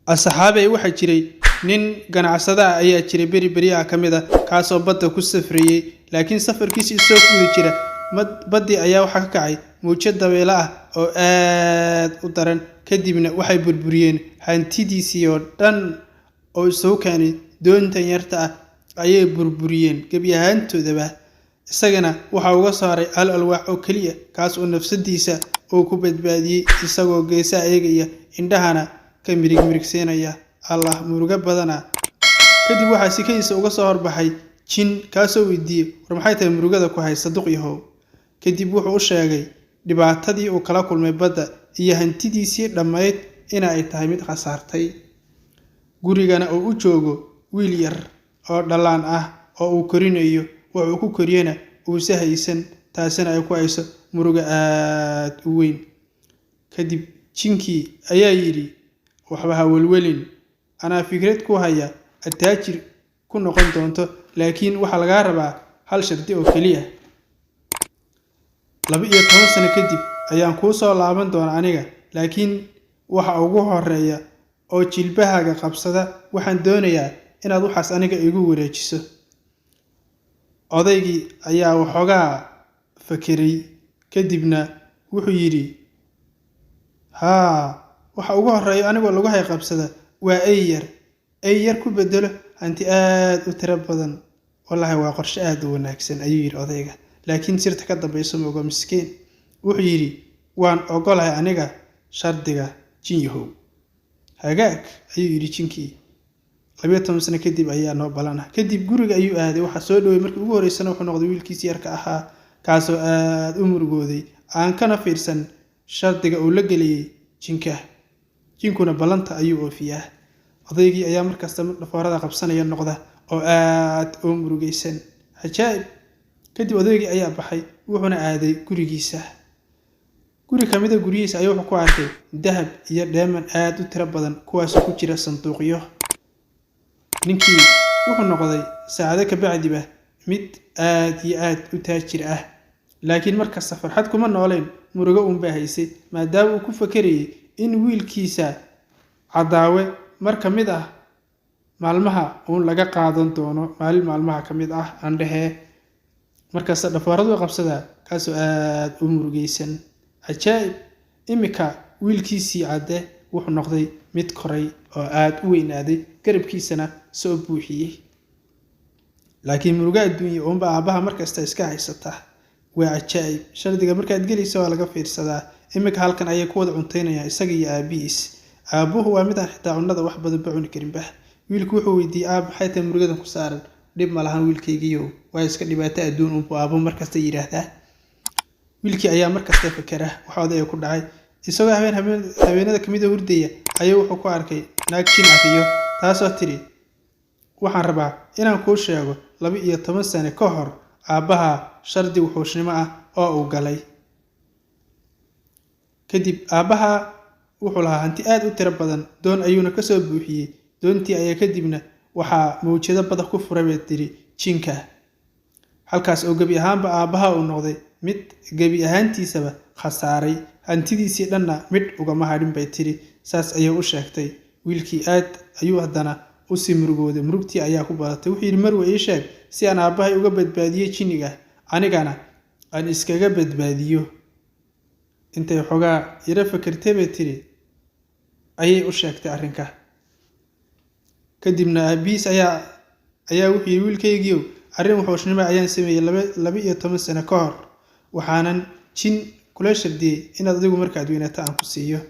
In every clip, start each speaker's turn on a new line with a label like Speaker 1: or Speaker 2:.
Speaker 1: asxaabay waxa jiray nin ganacsada ayaa jiray beri kamida kaasoo badda ku safrayay laakiin safarkiisa soo guudi jira baddi ayaa waxa ka kacay muujad dabeela ah oo aad u daran kadibna waxay burburiyeen hantidiisii oo dhan oo soo keenay doontan yarta ah ayay burburiyeen gabi ahaantoodaba isagana waxa uga saaray alwaax oo kaliya kaas oo nafsadiisa oo ku badbaadiyay isagoo geesaa eegaya indhahana ka mirigsanaya Allah muruga badana kadib waxa si kaysa uga soo horbaxay jin kaasoo weydiiyay war maxay tahay murugada ku haysa duqyahow kadib wuxuu u sheegay dhibaatadii uu kala kulmay badda iyo hantidiisii dhamayd in ay tahay mid khasaartay gurigana uu u joogo wiil yar oo dhalaan ah oo uu korinayo wuxuu ku koriyana uu sahaysan taasina ay ku hayso muruga aad u weyn kadib jinkii ayaa yiri waxba ha welwelin ana fikrad ku haya ataajir ku noqon doonto laakiin waxa laga rabaa hal sharti oo kaliya 12 sano kadib ayaan ku soo laaban doonaa aniga laakiin waxa ugu horeeya oo jilbahaaga qabsada waxaan doonayaa inaad waxaas aniga igu wareejiso odaygii ayaa waxoogaa fakiray kadibna wuxuu yiri waxa ugu horeeya anigoo lagu hay qabsada waa ay yar ku bedelo anti aad u tira badan wallahi waa qorshe aad u wanaagsan ayuu yiri odayga laakiin sirta ka dambayso mooga miskiin wuxuu yiri waan ogolahay aniga shardiga jinyahow hagaag ayuu yiri jinkii 12 sano kadib ayaa noo balana kadib guriga ayuu aaday waxa soo dhaway markii ugu horeysana wuxuu noqday wiilkiisa yarka ahaa kaasoo aad u murugooday aan kana fiirsan shardiga uu la galiyay jinkuna balanta ayuu oofiyaa odaygii ayaa markaas dhafoorada qabsanaya noqda oo aad u murugaysan hajaib kadib odaygii ayaa baxay wuxuuna aaday gurigiisa guri kamida gurigiisa ayuu wuxuu ku arkay dahab iyo dheeman aad u tira badan kuwaas ku jira sanduuqyo ninkii wuxuu noqday saacado ka bacdiba mid aad iyo aad u taajir ah laakiin markaas farxad kuma nooleen murugo uun baa haysay maadaama uu ku fakarayay in wiilkiisa cadaawe mar kamid ah maalmaha uun laga qaadan doono maalmaha kamid ah andhahe markaas dhafooradu qabsada kaasoo aad u murugaysan ajaib imika wiilkiisii cadde wuxuu noqday mid koray oo aad u weynaaday garabkiisana soo buuxiyay laakiin muruga adduunyo oo aabaha markasta iska haysata waa ajaib shardiga markaad gelayso waa laga fiirsadaa imika halkan ayay ku wada cuntaynayaan isaga iyo aabihiis aabuhu waa mid aan xitaa cunnada wax badan ba cuni karin bah wiilku wuxuu weydiiyay maxay tahay murugadan ku saaran dhib ma lahan wiilkaygiiyo waa iska dhibaato adduun uu aabo markasta yiraahdaa wiilkii ayaa markasta fakara waxa oday ku dhacay isagoo habeenada kamid ah hurdaya ayuu wuxuu ku arkay naag jin afiyo taasoo tiri waxaan rabaa inaan kuu sheego 12 sano ka hor aabaha shardi wuxuushnimo ah oo uu galay kadib aabaha wuxuu lahaa hanti aad u tira badan doon ayuuna ka soo buuxiyay doontii ayaa kadibna waxa muujada bada ku furay bay tiri jinka halkaas oo gabi ahaanba aabaha uu noqday mid gabi ahaantiisaba khasaaray hantidiisii dhanna mid ugama hadhin bay tiri saas ayay u sheegtay wiilkii aad ayuu hadana u sii murugooday murugtii ayaa ku badatay wuxuu yiri marwa ii sheeg si aan aabahay uga badbaadiyo jiniga anigana aan iskaga badbaadiyo intay xogaa yara fakartay bay tiri ayay u sheegtay arrinka kadibna aabiis ayaa wuxuu yiri wiilkaygiiyo arrin wuxuushnimo ayaan sameeyay 12 sano ka hor waxaanan jin kula shardiyay inaad adigu markaad weynaato aan ku siiyo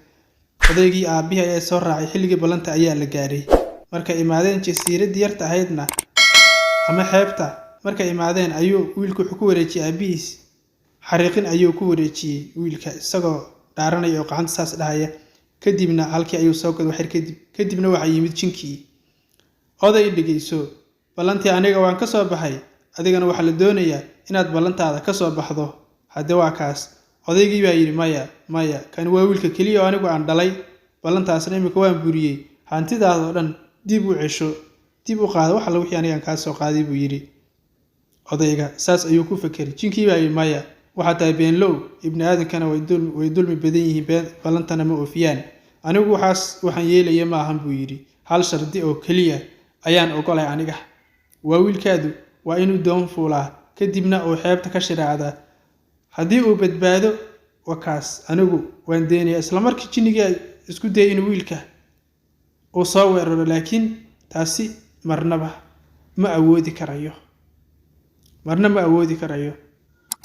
Speaker 1: odaygii aabihi ayaa soo raacay xilligii balanta ayaa la gaaray markay imaadeen jasiiradii yarta ahaydna ama xeebta markay imaadeen ayuu wiilku wuxuu ku wareejiyay aabihiis xariiqin ayuu ku wareejiyay wiilka isagoo dhaaranaya oo gacanta saas dhahaya kadibna halkii ayuu soo goday waxir kadibna waxa yimid jinkii oday dhigayso balantii aniga waan ka soo baxay adigana waxa la doonayaa inaad balantaada ka soo baxdo hadda waa kaas odaygii baa yiri maya kan waa wiilka kaliya oo anigu aan dhalay balantaasna imika waan buriyay hantidaada oo dhan dib u cesho dib u qaado waxa la wixii aniga ka soo qaaday buu yiri odayga saas ayuu ku fakiray jinkii baa yiri maya waxa tahay beenlow ibn aadankana way dulmi badan yihiin balantana ma oofiyaan anigu waxaan yeelaya ma ahan buu yidhi hal shardi oo keliya ayaan ogolay aniga waa wiilkaadu waa inuu doon fuulaa kadibna uu xeebta ka shiraacdaa haddii uu badbaado wakaas anigu waan deenaya isla markii jinniga isku dayay inuu wiilka uu soo weeraro laakiin taasi marnaba ma awoodi karayo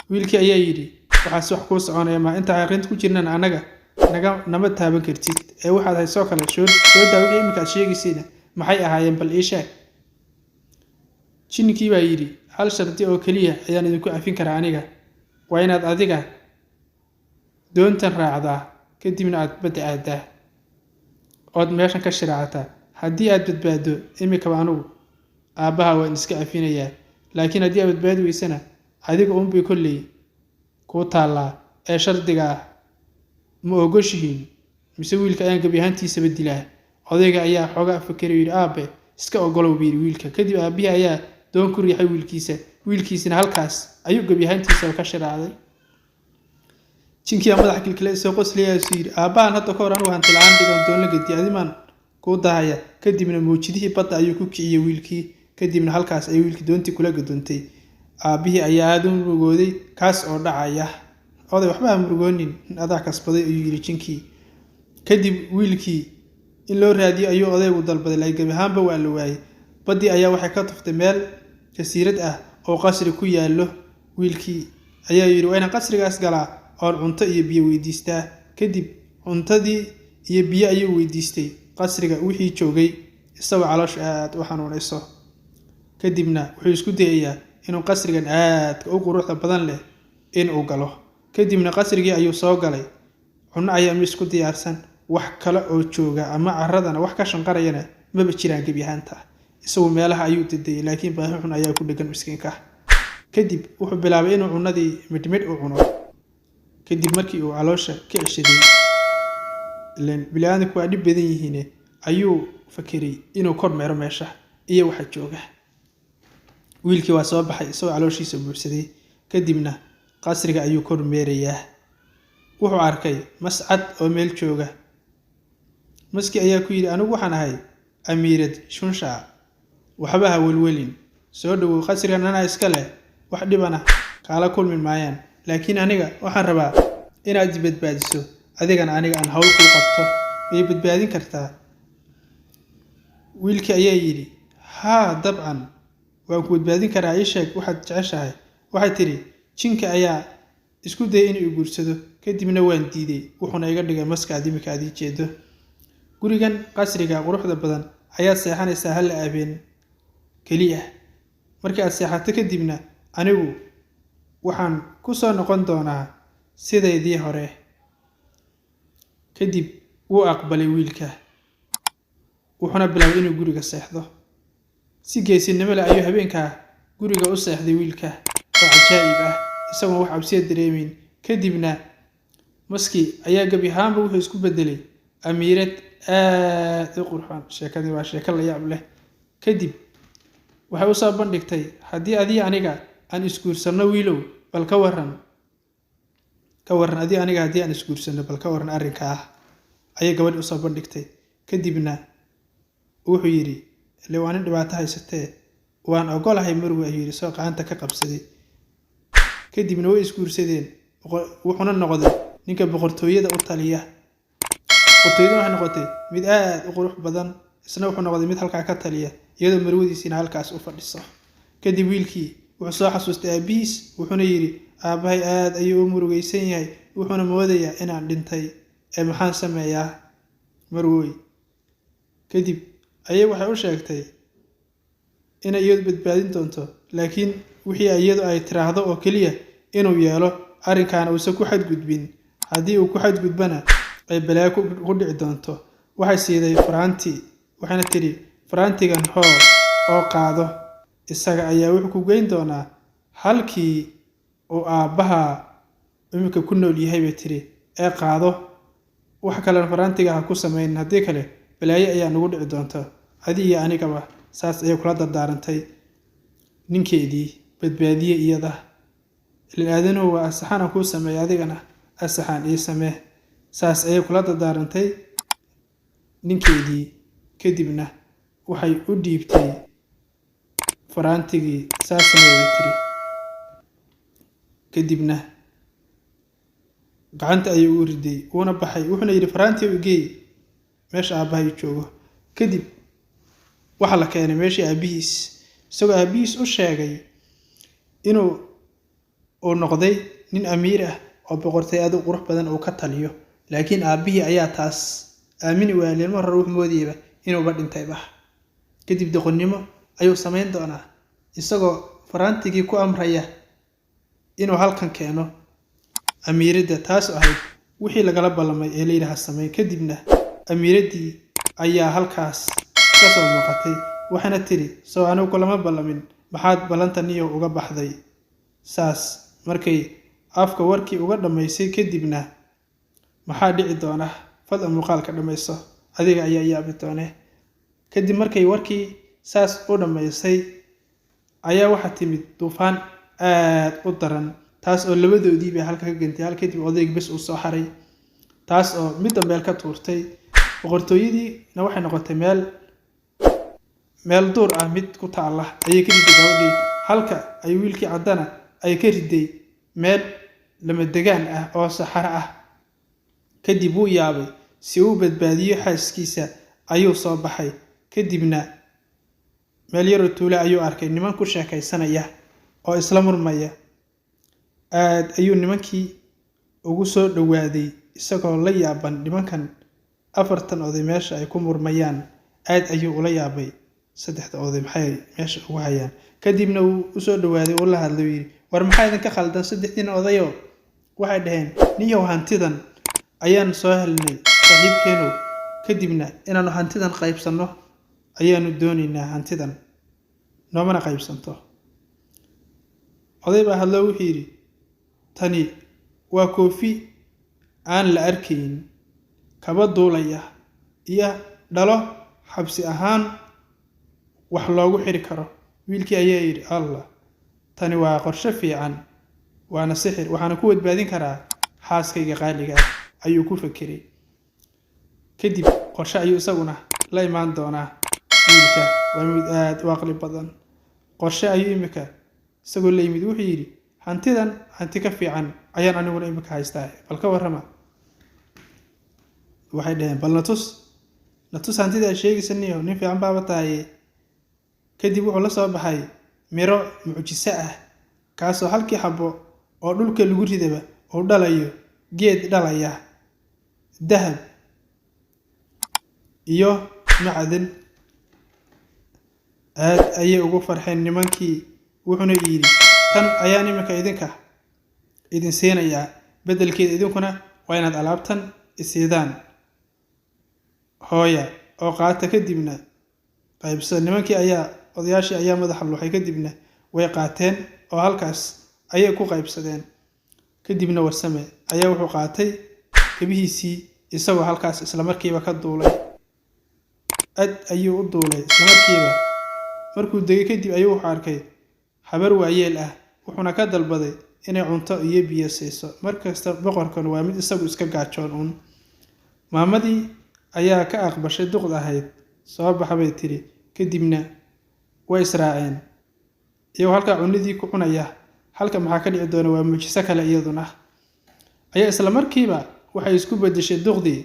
Speaker 1: wiilkii ayaa yidhi waxaas wax kuu soconaya ma inta aqrinta ku jirnaan anaga nama taaban kartid ee waxaad haysoo kale soo daaway iminkaad sheegaysayna maxay ahaayeen bal ii sheeg jinnigii baa yidhi hal shardi oo keliya ayaan idinku cafin karaa aniga waa inaad adiga doontan raacdaa kadibna aad badda aadaa ood meeshan ka shiraacataa haddii aad badbaado imikaba anugu aabbaha waan iska cafinayaa laakiin haddii aad badbaadi weysana adiga unbay kolley kuu taallaa ee shardiga ah ma ogoshihiin mise wiilka ayaan gebi ahaantiisaba dilaa odayga ayaa xoogaa fakeray yidhi aabe iska ogolow buu yidhi wiilka kadib aabbihii ayaa doon ku riixay wiilkiisina halkaas ayuu gebi ahaantiisaba ka shiraacday jinkiyaa madax kilkile soo qosliyaasu yidhi aabbahan hadda ka hor anugu hanti la-aan dhigan doon la gediya adimaan kuu dahaya kadibna mawjidihii badda ayuu ku kiciyey wiilkii kadibna halkaas ay wiilkii doontii kula gadoontay aabbihii ayaa aada u murugooday kaas oo dhacaya oday waxba ha murugoonin adaa kasbaday ayuu yidhi jinkii kadib wiilkii in loo raadiyo ayuu odaygu dalbaday laakiin gebi ahaanba waa la waayey baddii ayaa waxay ka tuftay meel jasiirad ah oo qasri ku yaallo wiilkii ayaa yidhi waa inaan qasrigaas galaa oon cunto iyo biyo weydiistaa kadib cuntadii iyo biyo ayuu weydiistay qasriga wixii joogay isagoo caloosha aad u xanuunayso kadibna wuxuu isku dayayaa inuu qasrigan aadka u quruxda badan leh inuu galo kadibna qasrigii ayuu soo galay cunno ayaa miis ku diyaarsan wax kale oo jooga ama caradana wax ka shanqarayana maba jiraan gebi ahaanta isagu meelaha ayuu dadayay laakiin baahi xun ayaa ku dhegan miskiinka kadib wuxuu bilaabay inuu cunnadii midhmidh u cuno kadib markii uu caloosha ka ceshaday ileen bili-aadamku waa dhib badan yihiin ayuu fakeray inuu kor meero meesha iyo waxa jooga wiilkii waa soo baxay isagoo calooshiisa buuxsaday kadibna qasriga ayuu kor meerayaa wuxuu arkay mascad oo meel jooga maskii ayaa ku yidhi anigu waxaan ahay amiirad shunshaa waxba ha welwelin soo dhowow qasrigan anaa iska leh wax dhibana kaala kulmi maayaan laakiin aniga waxaan rabaa inaad badbaadiso adigana aniga aan hawl kuu qabto way badbaadin kartaa wiilkii ayaa yidhi haa dabcan waan ku badbaadin karaa ii sheeg waxaad jeceshahay waxay tidhi jinka ayaa isku dayay inuu guursado kadibna waan diiday wuxuuna iga dhigay maskaad imika aad ii jeedo gurigan qasriga quruxda badan ayaad seexanaysaa hal habeen keliya markii aad seexato kadibna anigu waxaan ku soo noqon doonaa sidaydii hore kadib wuu aqbalay wiilka wuxuuna bilaabay inuu guriga seexdo si geesinimo leh ayuu habeenkaa guriga u seexday wiilka oo cajaa'ib ah isagoon wax cabsiya dareemeyn kadibna maskii ayaa gebi ahaanba wuxuu isku bedelay amiirad aad u qurxoon sheekadii waa sheeko la yaab leh kadib waxay u soo bandhigtay haddii adii aniga aan isguursanno wiilow bal ka waran adii aniga haddii aan isguursanno bal ka waran arrinka ah ayay gabadhi usoo bandhigtay kadibna wuxuu yidhi ile waa nin dhibaato haysatee waan ogolahay marwi ayuu yidhi soo qacanta ka qabsaday kadibna way isguursadeen wuxuuna noqday ninka boqortooyada u taliya boqortooyada waxay noqotay mid aad u qurux badan isna wuxuu noqday mid halkaa ka taliya iyadoo marwadiisiina halkaas u fadhiso kadib wiilkii wuxuu soo xasuustay aabihiis wuxuuna yidhi aabbahay aad ayuu u murugaysan yahay wuxuuna moodayaa inaan dhintay ee maxaan sameeyaa marwoy kadib ayay waxay u sheegtay inay iyadu badbaadin doonto laakiin wixii iyadu ay tiraahdo oo keliya inuu yeelo arrinkaana uusan ku xadgudbin haddii uu ku xadgudbana ay balaayo ku dhici doonto waxay siiday faraantii waxayna tidhi faraantigan hoo oo qaado isaga ayaa wuxuu ku geyn doonaa halkii uu aabbaha imika ku nool yahay bay tidhi ee qaado wax kalena faraantiga ha ku samaynin haddii kale balaayo ayaa nagu dhici doonta adii iyo anigaba saas ayay kula dardaarantay ninkeedii badbaadiye iyada ilan aadanuhu waa asaxaan aan kuu sameeya adigana asaxaan ii samee saas ayay kula dardaarantay ninkeedii kadibna waxay u dhiibtay faraantigii saasna way tiri kadibna gacanta ayay ugu riday wuuna baxay wuxuuna yidhi faraantii u geey meesha aabbahay joogo kadib waxa la keenay meeshii aabihiis isagoo aabihiis u sheegay inuu noqday nin amiir ah oo boqortay aad u qurux badan oo ka taliyo laakiin aabihii ayaa taas aamini waayay mar ruux moodiyaba inuuba dhintayba kadib doqonnimo ayuu samayn doonaa isagoo faraantigii ku amraya inuu halkan keeno amiiradda taas ahayd wixii lagala ballamay ee leeyahay sameey kadibna amiiradii ayaa halkaas ka soo muuqatay waxaana tiri soo anigu kulama ballamin maxaad ballantaniyo uga baxday saas markay afka warkii uga dhamaysay kadibna maxaa dhici doona fadlan muuqaalka dhamayso adiga ayaa yaabi doona kadib markay warkii saas u dhamaysay ayaa waxa timid duufaan aad u daran taas oo labadoodii bay halka ka gantay hal kadib odayg bas uu soo xaray taas oo mid meel ka tuurtay boqortooyadiina waxay noqotay meel duur ah mid ku taala ayay ka riday gabadhii halka ay wiilkii cadana ay ka riday meel lama degaan ah oo saxara ah kadib uu yaabay si uu badbaadiyo xaaskiisa ayuu soo baxay kadibna meel yar oo tuulo ayuu arkay niman ku sheekaysanaya oo isla murmaya aad ayuu nimankii ugu soo dhawaaday isagoo la yaaban nimankan afartan oday meesha ay ku murmayaan aad ayuu ula yaabay saddexda oday maxay meesha ugu hayaan kadibna uu u soo dhawaaday oo la hadlay yiri war maxay idin ka khaldan saddexdiina odayo waxay dhaheen niyow hantidan ayaan soo helnay saaxiibkeenu kadibna inaanu hantidan qaybsano ayaanu doonaynaa hantidan noomana qaybsanto oday baa hadlay wuxuu yiri tani waa koofi aan la arkayn kaba duulaya iyo dhalo xabsi ahaan wax loogu xiri karo wiilkii ayaa yiri allah tani waa qorshe fiican waana sixir waxaana ku badbaadin karaa xaaskayga qaaliga ayuu ku fakiray kadib qorshe ayuu isaguna la imaan doonaa wiilka waa mid aad u aqli badan qorshe ayuu imika isagoo la yimid wuxuu yiri hantidan hanti ka fiican ayaan aniguna imika haystaa bal ka warrama waxay dhaheen bal natus hantida sheegisaniyo nin fiican baaba tahay kadib wuxuu la soo baxay miro mucjiso ah kaasoo halkii xabo oo dhulka lagu ridaba oo dhalayo geed dhalaya dahab iyo macdan aad ayay ugu farxeen nimankii wuxuuna yiri tan ayaan imika idin siinayaa bedelkeeda idinkuna waa inaad alaabtan isiidaan hooya oo qaata kadibna qaybsan nimankii ayaa odayaashii ayaa madaxa luuxay kadibna way qaateen oo halkaas ayay ku qaybsadeen kadibna warsame ayaa wuxuu qaatay kabihiisii isagoo halkaas isla markiiba ka duulay aad ayuu u duulay isla markiiba markuu degay kadib ayuu wuxuu arkay habar waayeel ah wuxuuna ka dalbaday inay cunto iyo biyo siiso markasta boqorkan waa mid isagu iska gaajoon maamadii ayaa ka aqbashay duqd ahayd soo baxbay tiri kadibna way israaceen iyo halka cunidii ku cunaya halka maxaa ka dhici doona waa muujiso kale iyaduna ayaa isla markiiba waxay isku bedeshay duqdii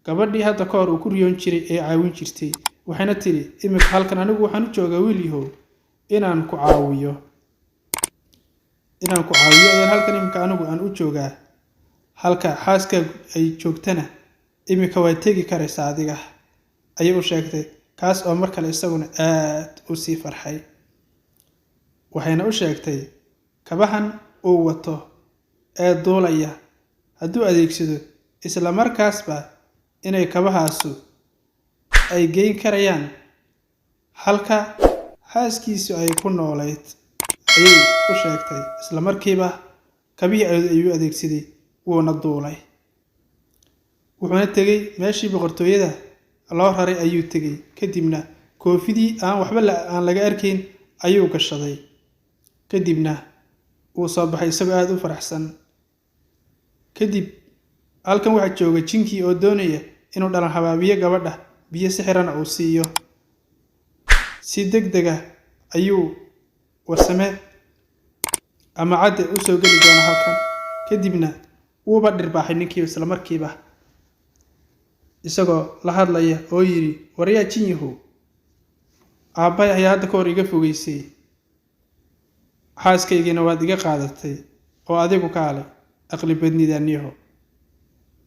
Speaker 1: gabadhii hadda ka hor uu ku riyoon jiray ee caawin jirtay waxayna tiri imika halkan anigu waxaan u joogaa wiilyahow inaan ku caawiyo ayaan halkan imika anigu aan u joogaa halka xaaska ay joogtana imika waa tegi karaysa adiga ayay u sheegtay kaas oo mar kale isaguna aad u sii farxay waxayna u sheegtay kabahan uu wato ee duulaya hadduu adeegsado isla markaasba inay kabahaasu ay geyn karayaan halka xaaskiisu ay ku noolayd ayay u sheegtay isla markiiba kabihii ayuu adeegsaday wuuna duulay wuxuuna tegay meeshii boqortooyada loo raray ayuu tegay kadibna koofidii aan waxba aan laga arkayn ayuu gashaday kadibna uu soo baxay isagoo aad u faraxsan kadib halkan waxaa jooga jinkii oo doonaya inuu dhalan habaabiyo gabadha biyo sixirana uu siiyo si degdeg ah ayuu warsame ama cadde u soo geli doona halkan kadibna wuuba dhirbaaxay ninkii isla markiiba isagoo la hadlaya oo yiri waryaa jinyahow aabbahay ayaa hadda ka hor iga fogeysay xaaskaygiina waad iga qaadatay oo adigu kaale aqli badnidaaniyaho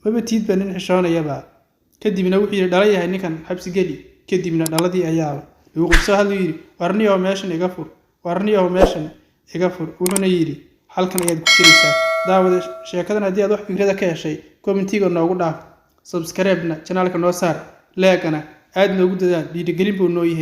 Speaker 1: maba tiid baa nin xishoonayaba kadibna wuxuu yiri dhalayahay ninkan xabsi geli kadibna dhaladii ayaaba lagu qabsoo hadluu yiri warniyaho meeshan iga fur warniyaho meeshan iga fur wuxuuna yiri halkan ayaad ku jiraysaa daawada sheekadan haddii aad wax fikrada ka heshay commentiga noogu dhaaf subscribe-na channelka noo saar like-na aad noogu dadaal dhiirigelin buu noo yahay